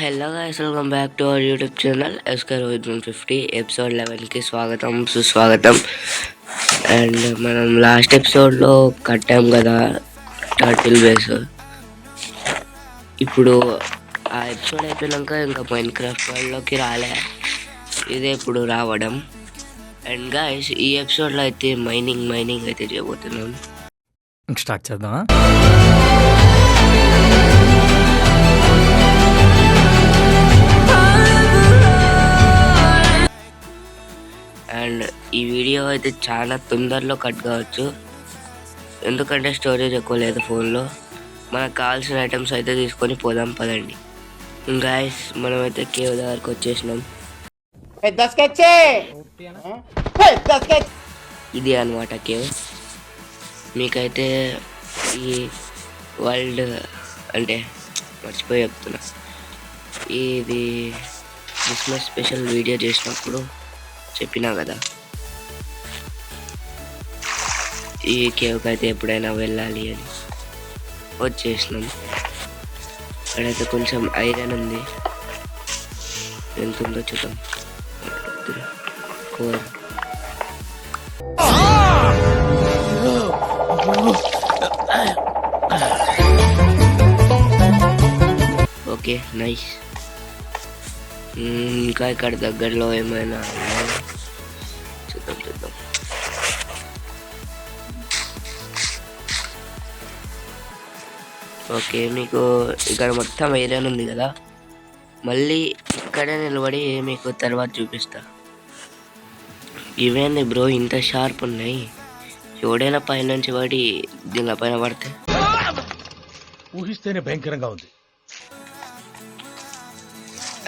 Hello guys, welcome back to our YouTube channel SK Rohit 150 episode 11కి స్వాగతం సుస్వాగతం. And మనం లాస్ట్ ఎపిసోడ్లో కట్టాం కదా టర్టిల్ బేస్. ఇప్పుడు ఆ ఎపిసోడ్ అయిపోయాక ఇంకా మైన్క్రాఫ్ట్ వరల్డ్లోకి రాలే, ఇదే ఇప్పుడు రావడం. అండ్ గైస్, ఈ ఎపిసోడ్లో అయితే మైనింగ్ అయితే చేయబోతున్నాం. స్టార్ట్ చేద్దామా? అండ్ ఈ వీడియో అయితే చాలా తొందరలో కట్ కావచ్చు, ఎందుకంటే స్టోరేజ్ ఎక్కువ లేదు ఫోన్లో. మనకు కావాల్సిన ఐటమ్స్ అయితే తీసుకొని పోదాం పదండి. గాయస్, మనమైతే కేవ్ దగ్గరకు వచ్చేసినాం. ఇది అనమాట కేవ్. మీకైతే ఈ వరల్డ్ అంటే మర్చిపోయి చెప్తున్నా, ఇది క్రిస్మస్ స్పెషల్ వీడియో చేసినప్పుడు చెప్పినా కదా, ఈ కేవ్కి అయితే ఎప్పుడైనా వెళ్ళాలి అని వచ్చేసినాం. అక్కడైతే కొంచెం ఐరన్ ఉంది, ఎంత ఉందో చూద్దాం. 4. Okay, nice. ఇంకా ఇక్కడ దగ్గరలో ఏమైనా చూద్దాం. ఓకే, మీకు ఇక్కడ మొత్తం ఐరన్ ఉంది కదా, మళ్ళీ ఇక్కడే నిలబడి మీకు తర్వాత చూపిస్తా. ఇవేంది బ్రో ఇంత షార్ప్ ఉన్నాయి? ఎవడైనా పైనుంచి పడి దీనిలో పైన పడితే ఊహిస్తేనే భయంకరంగా ఉంది.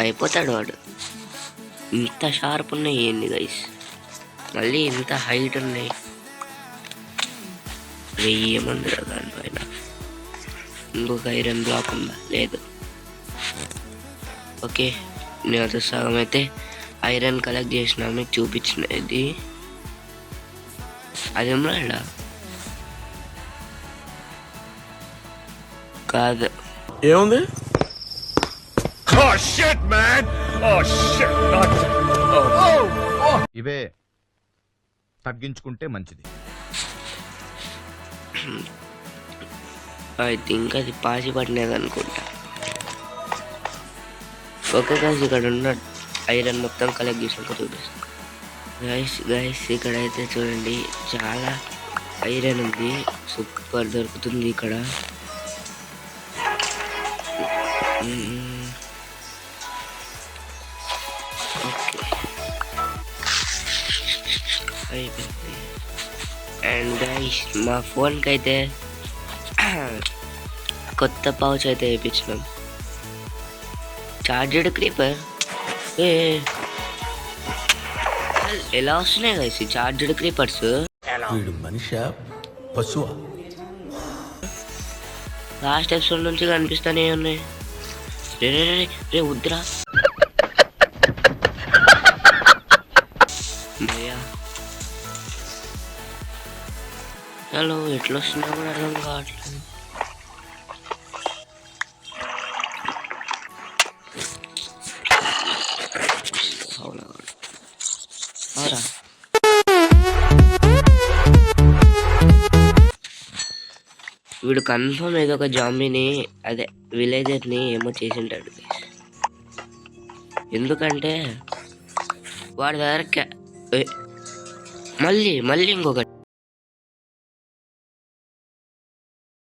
అయిపోతాడు వాడు. ఇంత షార్ప్ ఉన్నాయి ఏంది గైస్, మళ్ళీ ఇంత హైట్ ఉన్నాయి. 1000 మంది దానిపైన. ఇంకొక ఐరన్ బ్లాక్ ఉందా? లేదు. ఓకే, నేను సగం అయితే ఐరన్ కలెక్ట్ చేసిన, మీకు చూపించినది. అది ఉన్నాడా? కాదు, ఏముంది? ఇవే తగ్గించుకుంటే మంచిది. ఐ థింక్ అది పాసి పడినది అనుకుంటా. ఓకే గైస్, ఇక్కడ ఉన్న ఐరన్ మొత్తం కలెక్ట్ చేసినాక చూపిస్తాను. గైస్ ఇక్కడైతే చూడండి, చాలా ఐరన్ ఉంది, సూపర్ దొరుకుతుంది ఇక్కడ. అయిపోయింది. అండ్ గైస్, మా ఫోన్కి అయితే కొత్త పౌచ్ అయితే వేయించినాం. చార్జర్డ్ క్రీపర్ ఎలా వస్తున్నాయి గైస్ ఈ చార్జర్డ్ క్రీపర్స్? వీడు మనిషా పశువా? లాస్ట్ ఎపిసోడ్ నుంచి కనిపిస్తానే ఉన్నాయి. రే ఉద్రా హలో, ఎట్లా వస్తున్నా కూడా అర్థం కావట్లేదు. అవురా, వీడు కన్ఫర్మ్ ఏదో ఒక జాంబీని, అదే విలేజర్ని ఏమో చేసింటాడు. ఎందుకంటే వాడి దగ్గర మళ్ళీ ఇంకొకటి